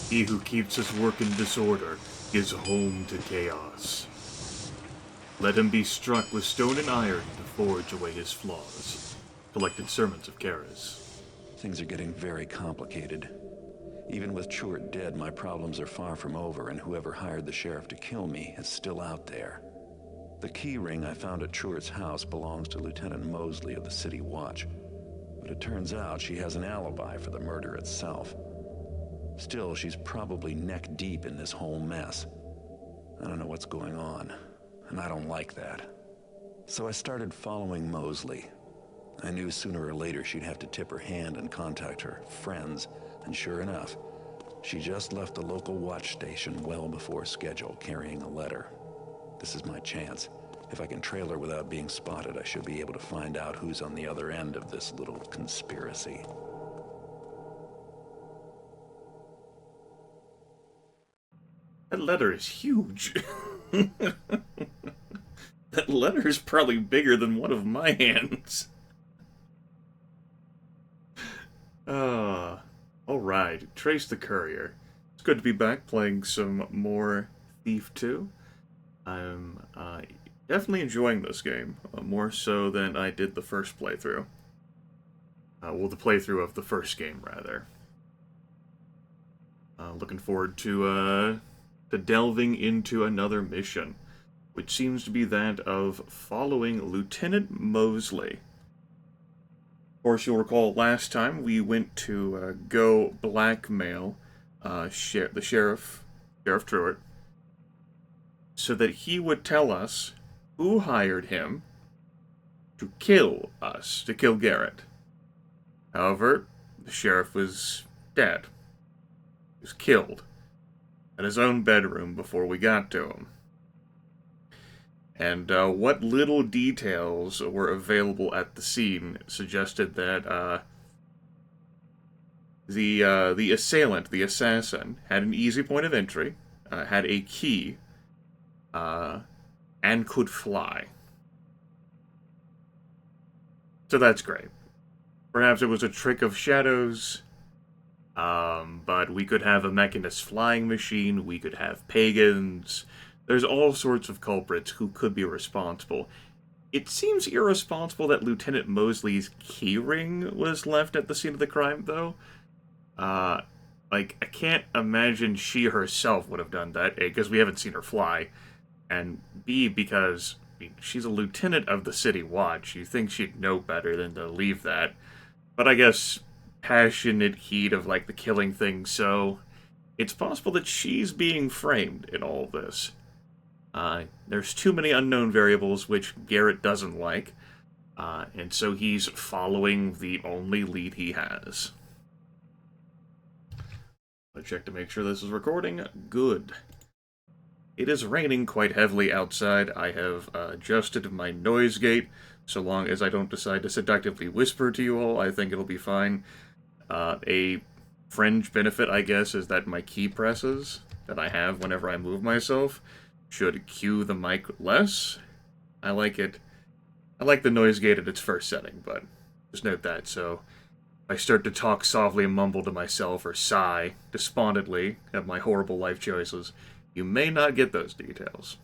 He who keeps his work in disorder is home to chaos. Let him be struck with stone and iron to forge away his flaws. Collected Sermons of Karis. Things are getting very complicated. Even with Chort dead, my problems are far from over, and whoever hired the sheriff to kill me is still out there. The key ring I found at Chort's house belongs to Lieutenant Mosley of the City Watch, but it turns out she has an alibi for the murder itself. Still, she's probably neck-deep in this whole mess. I don't know what's going on, and I don't like that. So I started following Mosley. I knew sooner or later she'd have to tip her hand and contact her friends, and sure enough, she just left the local watch station well before schedule, carrying a letter. This is my chance. If I can trail her without being spotted, I should be able to find out who's on the other end of this little conspiracy. That letter is huge. That letter is probably bigger than one of my hands. Alright. Trace the Courier. It's good to be back playing some more Thief 2. I'm definitely enjoying this game, more so than I did the first playthrough. Well, the playthrough of the first game, rather. Looking forward to delving into another mission, which seems to be that of following Lieutenant Mosley. Of course, you'll recall last time we went to go blackmail the sheriff, Sheriff Truitt, so that he would tell us who hired him to kill us, to kill Garrett. However, the sheriff was dead. He was killed in his own bedroom before we got to him. And what little details were available at the scene suggested that the assailant, the assassin, had an easy point of entry, had a key, and could fly. So that's great. Perhaps it was a trick of shadows, but we could have a mechanist flying machine, we could have pagans. There's all sorts of culprits who could be responsible. It seems irresponsible that Lieutenant Mosley's keyring was left at the scene of the crime, though. I can't imagine she herself would have done that, A, because we haven't seen her fly, and B, because she's a lieutenant of the City Watch. You think she'd know better than to leave that. But I guess passionate heat of, the killing thing, so it's possible that she's being framed in all of this. There's too many unknown variables, which Garrett doesn't like, and so he's following the only lead he has. I check to make sure this is recording. Good. It is raining quite heavily outside. I have adjusted my noise gate. So long as I don't decide to seductively whisper to you all, I think it'll be fine. A fringe benefit, I guess, is that my key presses that I have whenever I move myself should cue the mic less. I like it. I like the noise gate at its first setting, but just note that. So if I start to talk softly and mumble to myself or sigh despondently at my horrible life choices, you may not get those details.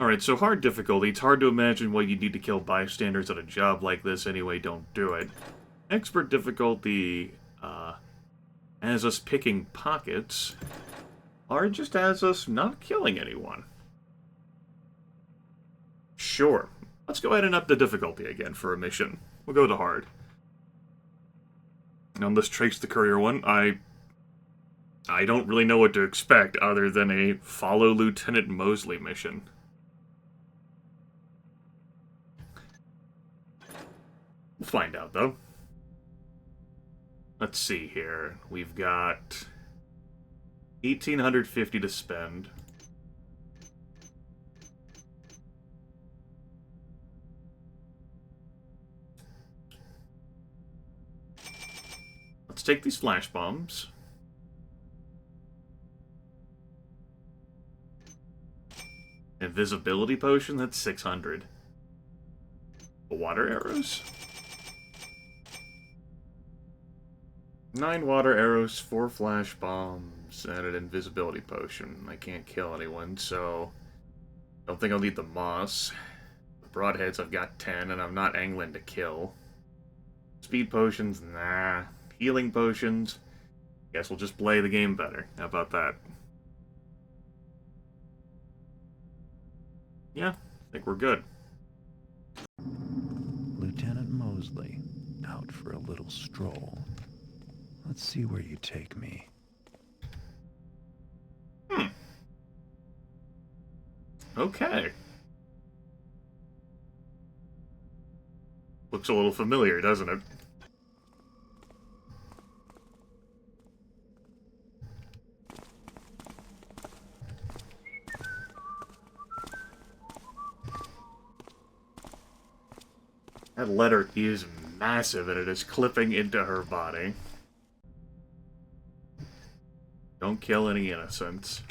Alright, so hard difficulty. It's hard to imagine why you'd need to kill bystanders at a job like this anyway, don't do it. Expert difficulty has us picking pockets, or just has us not killing anyone. Sure. Let's go ahead and up the difficulty again for a mission. We'll go to hard. On this Trace the Courier one, I don't really know what to expect other than a follow Lieutenant Mosley mission. We'll find out, though. Let's see here. We've got 1,850 to spend. Let's take these flash bombs. Invisibility potion, that's 600. Water arrows? 9 water arrows, 4 flash bombs, and an invisibility potion. I can't kill anyone, so don't think I'll need the moss. The broadheads, I've got 10, and I'm not angling to kill. Speed potions, nah. Healing potions, guess we'll just play the game better. How about that? Yeah, I think we're good. Lieutenant Mosley, out for a little stroll. Let's see where you take me. Okay. Looks a little familiar, doesn't it? That letter is massive, and it is clipping into her body. Don't kill any innocents.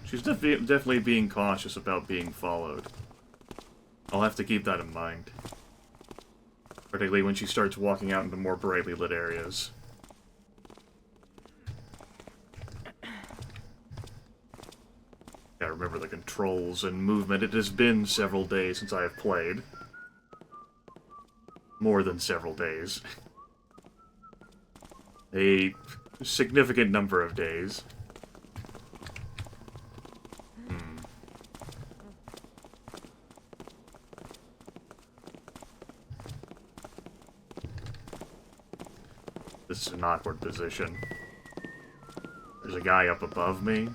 She's definitely being cautious about being followed. I'll have to keep that in mind. Particularly when she starts walking out into more brightly lit areas. Gotta remember the controls and movement. It has been several days since I have played. More than several days. A significant number of days. This is an awkward position. There's a guy up above me.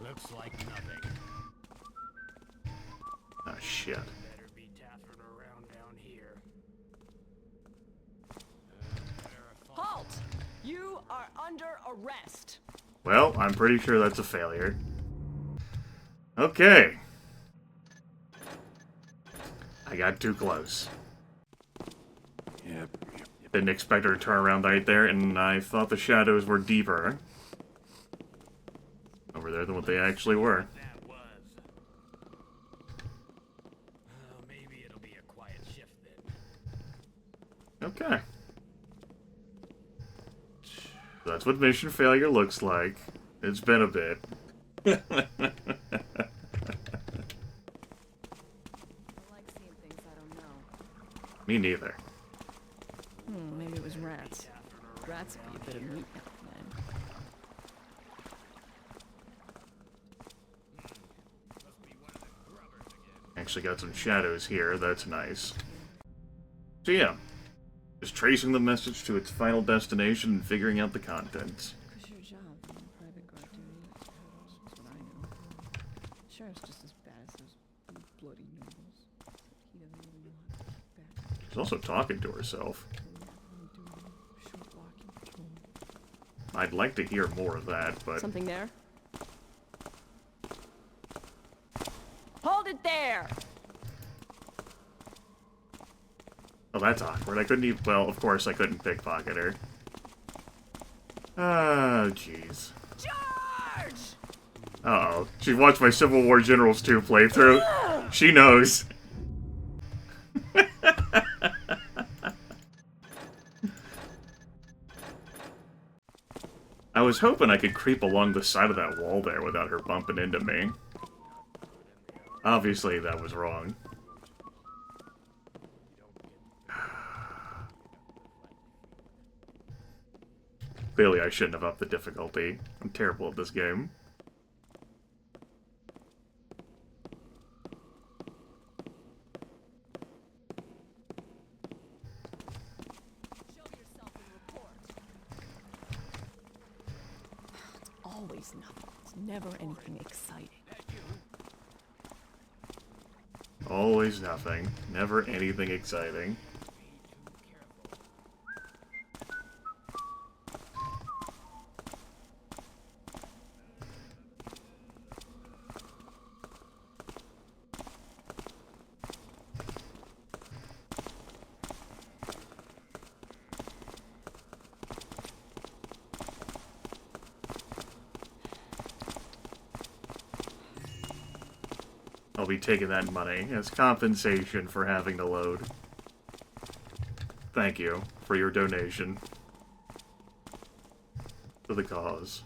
Looks like nothing. Oh, shit. Better be taffing around down here. Halt! You are under arrest. Well, I'm pretty sure that's a failure. Okay. I got too close. Yep. Didn't expect her to turn around right there, and I thought the shadows were deeper over there than what they actually were. That was. Maybe it'll be a quiet shift then. Okay. So that's what mission failure looks like. It's been a bit. I like seeing things I don't know. Me neither. Maybe it was rats. Rats be a bit of meat now and then. Actually got some shadows here, that's nice. So yeah, just tracing the message to its final destination and figuring out the contents. Cause your job, being private guard duty, that's what I know. Sheriff's just as bad as those bloody nobles. He doesn't even know how to fight back. She's also talking to herself. Short walking patrol. I'd like to hear more of that, but... Something there? Hold it there! Oh, that's awkward. I couldn't even... Well, of course I couldn't pickpocket her. Oh, jeez. Charge! Uh-oh. She watched my Civil War Generals 2 playthrough. She knows. I was hoping I could creep along the side of that wall there without her bumping into me. Obviously, that was wrong. Clearly, I shouldn't have upped the difficulty. I'm terrible at this game. Show yourself and report. It's always nothing. It's never anything exciting. Always nothing. Never anything exciting. I'll be taking that money as compensation for having to load. Thank you for your donation to the cause.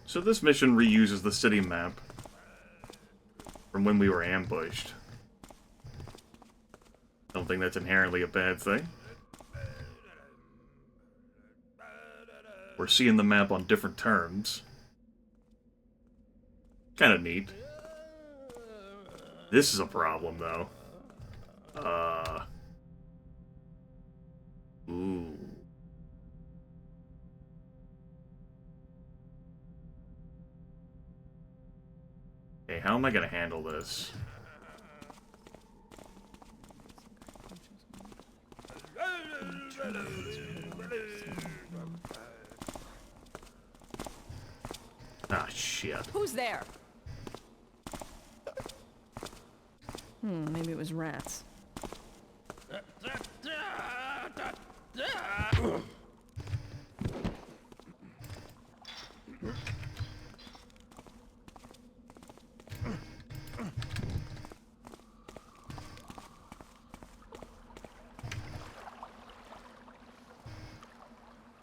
So this mission reuses the city map from when we were ambushed. Don't think that's inherently a bad thing. We're seeing the map on different terms. Kind of neat. This is a problem, though. Ooh. Okay, how am I gonna handle this? Ah, shit. Who's there? Maybe it was rats.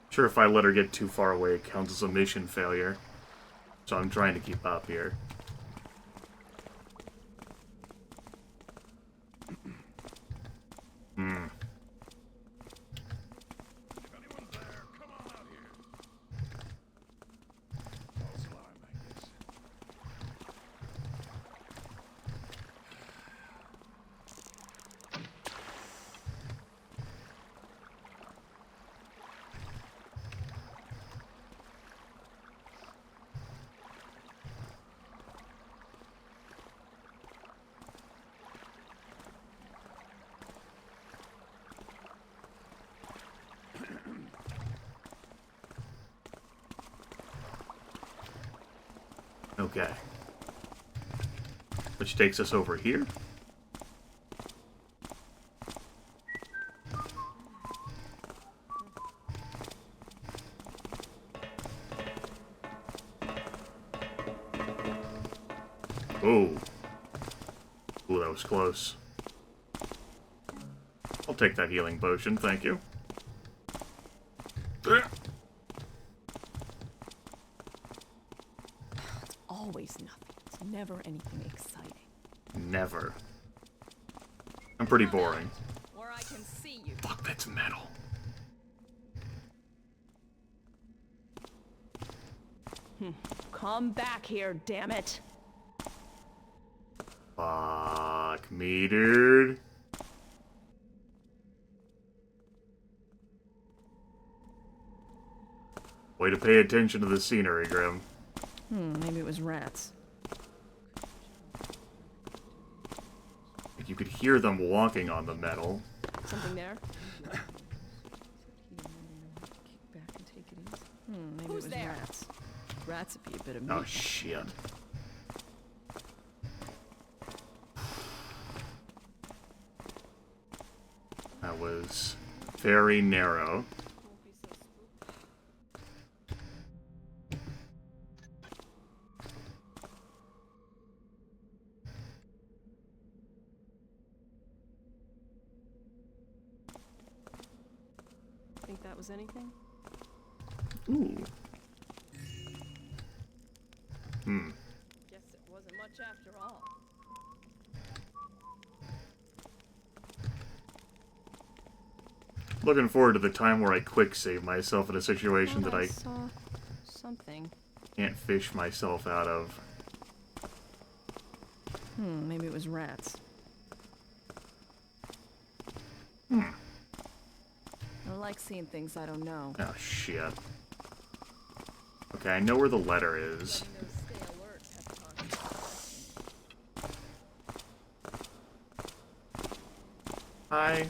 Sure, if I let her get too far away, it counts as a mission failure. So I'm trying to keep up here. If anyone's there, come on out here. False alarm, I guess. Okay. Which takes us over here. Oh. Ooh, that was close. I'll take that healing potion, thank you. Always nothing. It's never anything exciting. Never. I'm pretty boring. Where I can see you. Fuck, that's metal. Come back here, damn it. Fuck me, dude. Way to pay attention to the scenery, Grim. Maybe it was rats. You could hear them walking on the metal. Something there? Maybe Who's it was there? rats. Rats would be a bit of meat. Oh, shit. That was very narrow. Think that was anything? Ooh. Guess it wasn't much after all. Looking forward to the time where I quick save myself in a situation that I saw something. can't fish myself out of. Maybe it was rats. I don't like seeing things I don't know. Oh, shit. Okay, I know where the letter is. Letting those stay alert has consequences. Hi.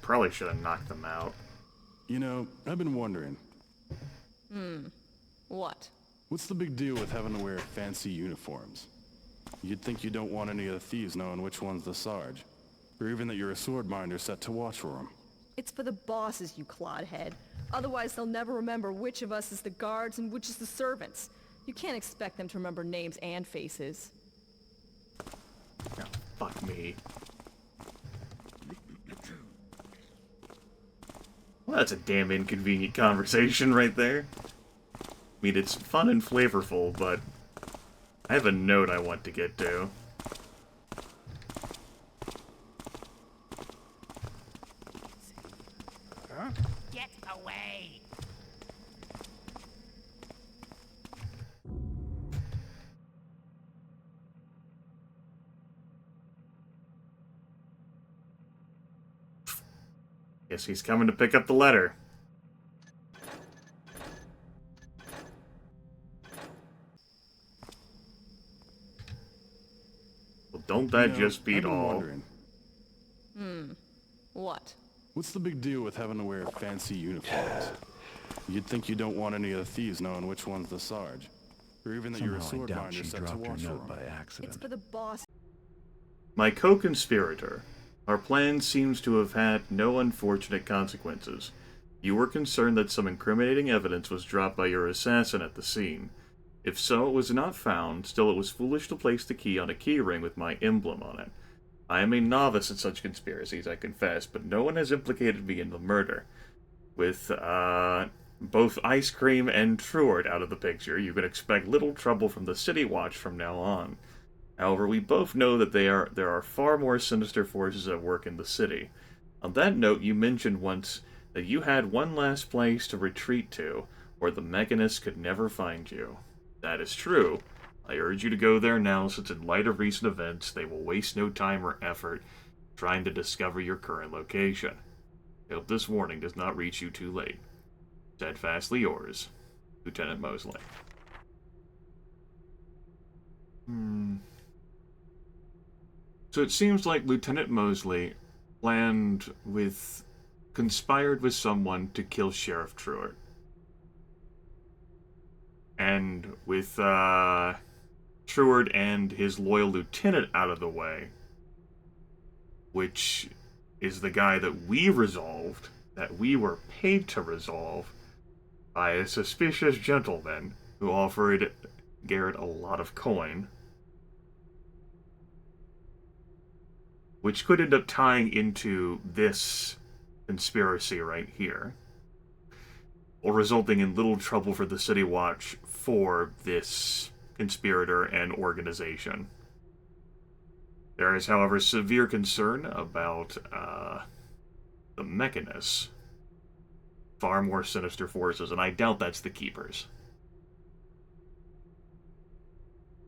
probably should have knocked them out. You know, I've been wondering, What? what's the big deal with having to wear fancy uniforms? You'd think you don't want any of the thieves knowing which one's the Sarge, or even that you're a sword minder set to watch for them. It's for the bosses, you clodhead. Otherwise, they'll never remember which of us is the guards and which is the servants. You can't expect them to remember names and faces. Oh, fuck me. Well, that's a damn inconvenient conversation right there. I mean, it's fun and flavorful, but I have a note I want to get to. Get away! Guess he's coming to pick up the letter. Well, don't that You know, just beat I've been all? wondering, What? what's the big deal with having to wear fancy uniforms? You'd think you don't want any of the thieves knowing which one's the Sarge, or even that you're a Somehow I sword doubt minder she set to dropped her watch for note them. by accident. It's for the boss. My co-conspirator. Our plan seems to have had no unfortunate consequences. You were concerned that some incriminating evidence was dropped by your assassin at the scene. If so, it was not found, still it was foolish to place the key on a keyring with my emblem on it. I am a novice in such conspiracies, I confess, but no one has implicated me in the murder. With, both Ice Cream and Truart out of the picture, you can expect little trouble from the City Watch from now on. However, we both know that there are far more sinister forces at work in the city. On that note, you mentioned once that you had one last place to retreat to, where the Mechanists could never find you. That is true. I urge you to go there now, since in light of recent events, they will waste no time or effort trying to discover your current location. I hope this warning does not reach you too late. Steadfastly yours, Lieutenant Mosley. So it seems like Lieutenant Mosley conspired with someone to kill Sheriff Truart. And with Truart and his loyal lieutenant out of the way, which is the guy that we resolved, that we were paid to resolve, by a suspicious gentleman who offered Garrett a lot of coin, which could end up tying into this conspiracy right here, or resulting in little trouble for the City Watch for this conspirator and organization. There is, however, severe concern about the Mechanists. Far more sinister forces, and I doubt that's the Keepers.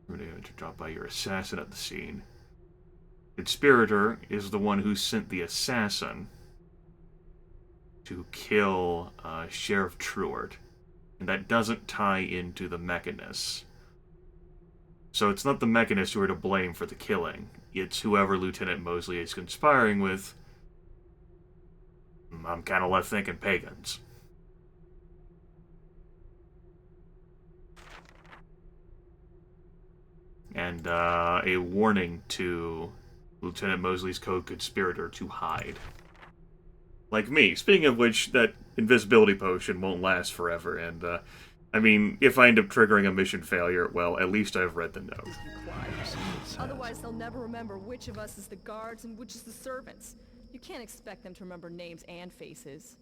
To drop by your assassin at the scene. Conspirator is the one who sent the assassin to kill Sheriff Truart, and that doesn't tie into the Mechanists. So it's not the Mechanists who are to blame for the killing. It's whoever Lieutenant Mosley is conspiring with. I'm kind of left thinking pagans. And a warning to Lieutenant Mosley's co-conspirator to hide. Like me. Speaking of which, that invisibility potion won't last forever, and, I mean, if I end up triggering a mission failure, well, at least I've read the note. Otherwise, they'll never remember which of us is the guards and which is the servants. You can't expect them to remember names and faces.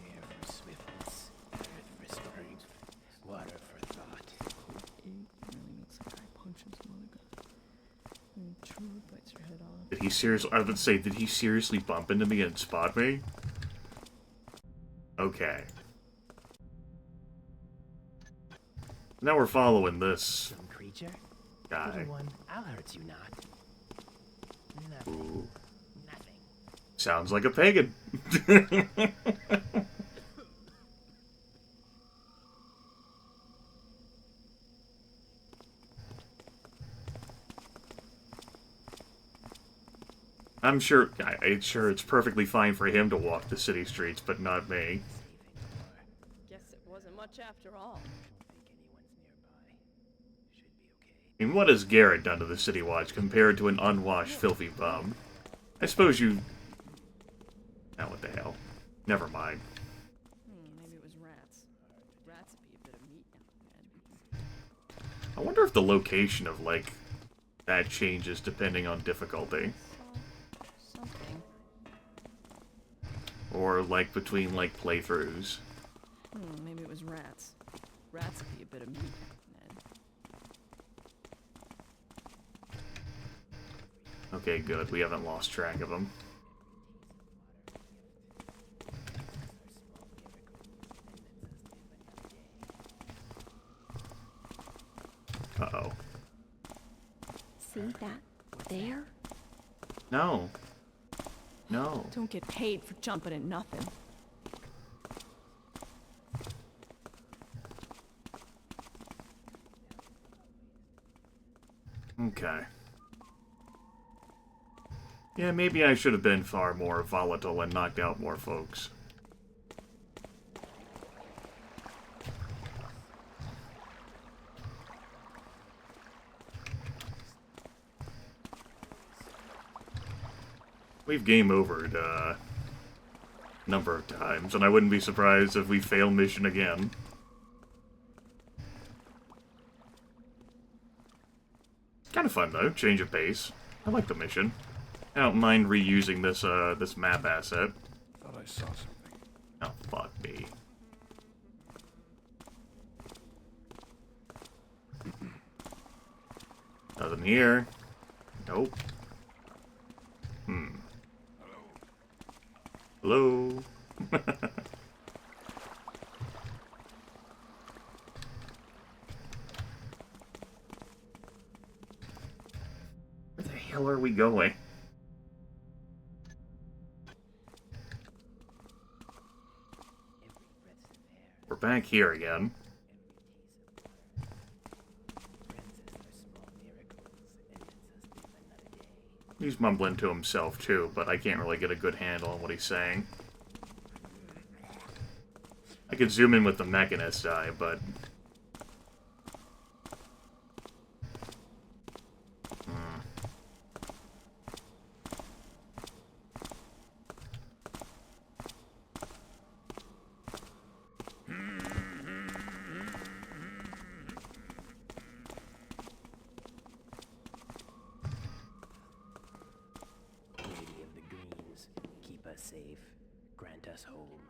Air for swiftness, earth for strength, water for thought. Really makes a guy punch some other guy. And true bites your head off. Did he seriously... I would say, did he seriously bump into me and spot me? Okay. Now we're following this Some creature? guy. Little one, I'll hurt you not. Nothing. Ooh. Nothing. Sounds like a pagan. I'm sure it's perfectly fine for him to walk the city streets, but not me. Guess it wasn't much after all. I mean, what has Garrett done to the City Watch compared to an unwashed, filthy bum? I suppose you... Oh, what the hell. Never mind. Maybe it was rats. Rats would be a bit of meat now and then. I wonder if the location of, like, that changes depending on difficulty. Something. Or, like, between, like, playthroughs. Maybe it was rats. Rats would be a bit of meat now and then. Okay, good. We haven't lost track of them. Uh-oh. See that there? No. No. Don't get paid for jumping at nothing. Okay. Yeah, maybe I should have been far more volatile and knocked out more folks. We've game overed a number of times, and I wouldn't be surprised if we fail mission again. Kind of fun though, change of pace. I like the mission. I don't mind reusing this this map asset. Thought I saw something. Oh, fuck me. Nothing here. Nope. Hello? Where the hell are we going? We're back here again. He's mumbling to himself too, but I can't really get a good handle on what he's saying. I could zoom in with the mechanist eye, but... Safe, grant us home,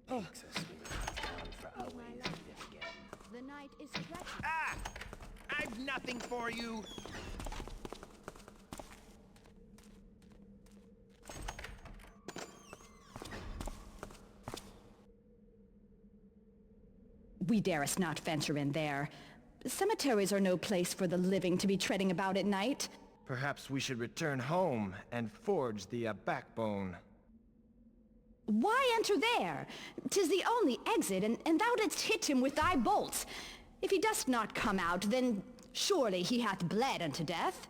takes us down for always and live again. The night is threatening. Ah! I've nothing for you! We darest not venture in there. Cemeteries are no place for the living to be treading about at night. Perhaps we should return home and forge the backbone. Why enter there? 'Tis the only exit, and thou didst hit him with thy bolts. If he dost not come out, then surely he hath bled unto death.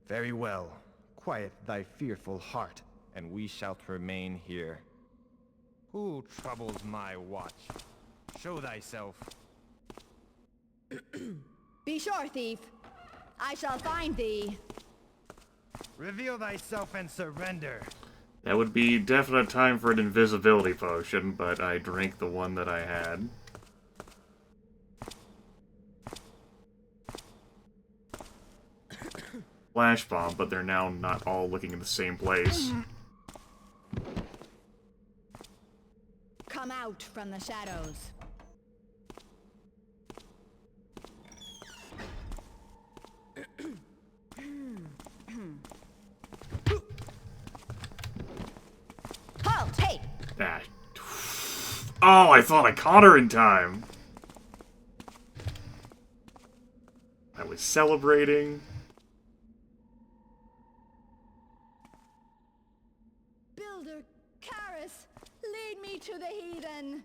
Very well. Quiet thy fearful heart, and we shall remain here. Who troubles my watch? Show thyself. Be sure, thief. I shall find thee. Reveal thyself and surrender. That would be definite time for an invisibility potion, but I drank the one that I had. Flash bomb, but they're now not all looking in the same place. Come out from the shadows. Halt! Hey! Ah. Oh, I thought I caught her in time. I was celebrating. Builder Karis, lead me to the heathen.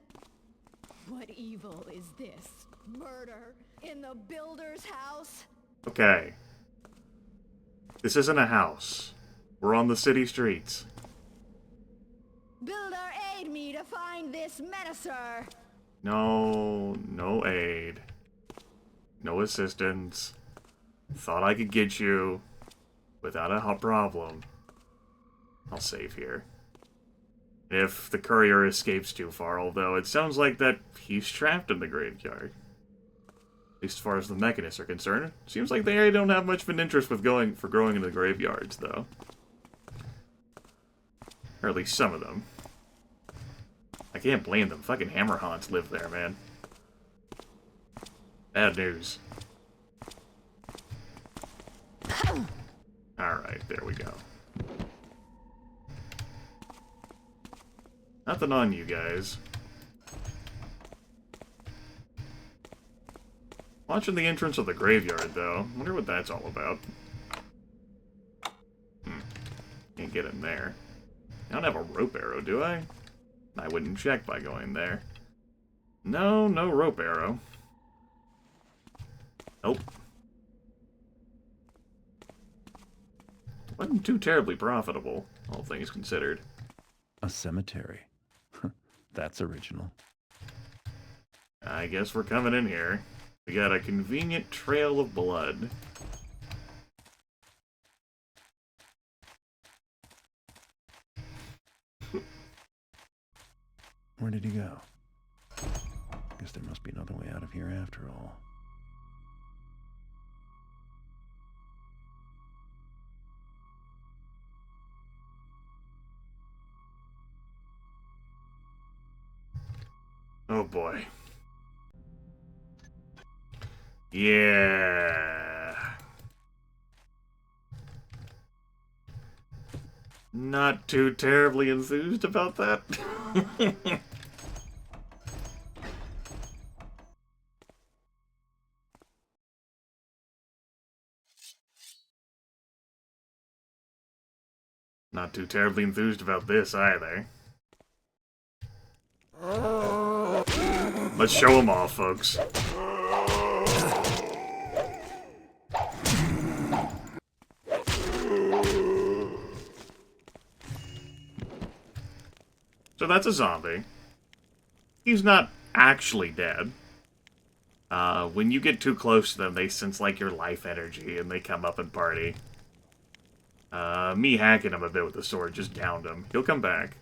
What evil is this? Murder in the builder's house? Okay. This isn't a house. We're on the city streets. Builder, aid me to find this menacer. No, no aid. No assistance. Thought I could get you without a problem. I'll save here. If the courier escapes too far, although it sounds like that he's trapped in the graveyard. At least as far as the mechanists are concerned. Seems like they don't have much of an interest with growing in the graveyards, though. Or at least some of them. I can't blame them. Fucking hammer haunts live there, man. Bad news. Alright, there we go. Nothing on you guys. Watching the entrance of the graveyard, though. Wonder what that's all about. Can't get in there. I don't have a rope arrow, do I? I wouldn't check by going there. No, no rope arrow. Nope. Wasn't too terribly profitable, all things considered. A cemetery. That's original. I guess we're coming in here. We got a convenient trail of blood. Where did he go? Guess there must be another way out of here after all. Oh boy. Yeah. Not too terribly enthused about that. Not too terribly enthused about this either. Let's show them off, folks. So that's a zombie. He's not actually dead. When you get too close to them, they sense, like, your life energy, and they come up and party. Me hacking him a bit with the sword just downed him. He'll come back.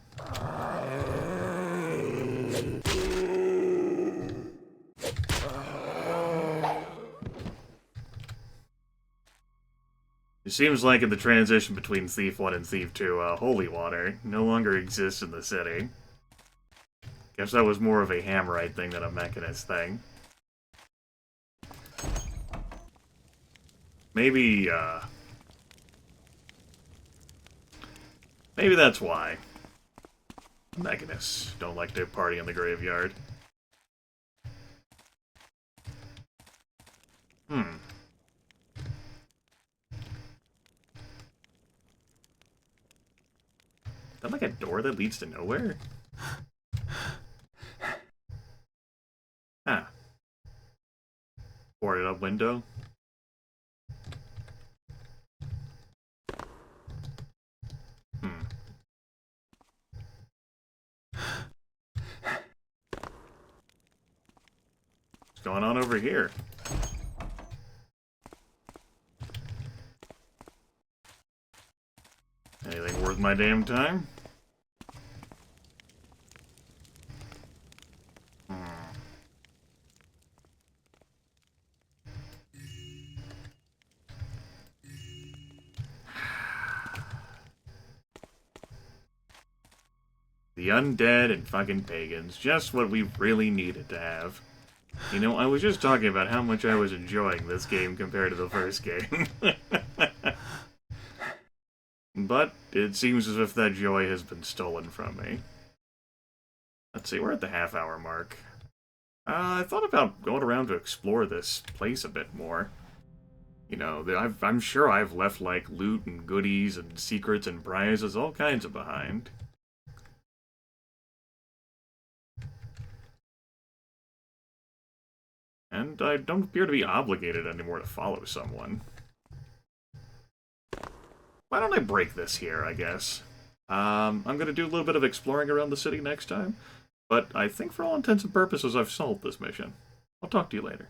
It seems like in the transition between Thief 1 and Thief 2, Holy Water no longer exists in the city. Guess that was more of a Hammerite thing than a Mechanist thing. Maybe that's why. Mechanists don't like to party in the graveyard. Is that like a door that leads to nowhere? Ah. Boarded up window. What's going on over here? Anything worth my damn time? The undead and fucking pagans. Just what we really needed to have. You know, I was just talking about how much I was enjoying this game compared to the first game. But it seems as if that joy has been stolen from me. Let's see, we're at the half-hour mark. I thought about going around to explore this place a bit more. You know, I'm sure I've left, like, loot and goodies and secrets and prizes, all kinds of behind. And I don't appear to be obligated anymore to follow someone. why don't I break this here, I guess? I'm going to do a little bit of exploring around the city next time, but I think for all intents and purposes I've solved this mission. I'll talk to you later.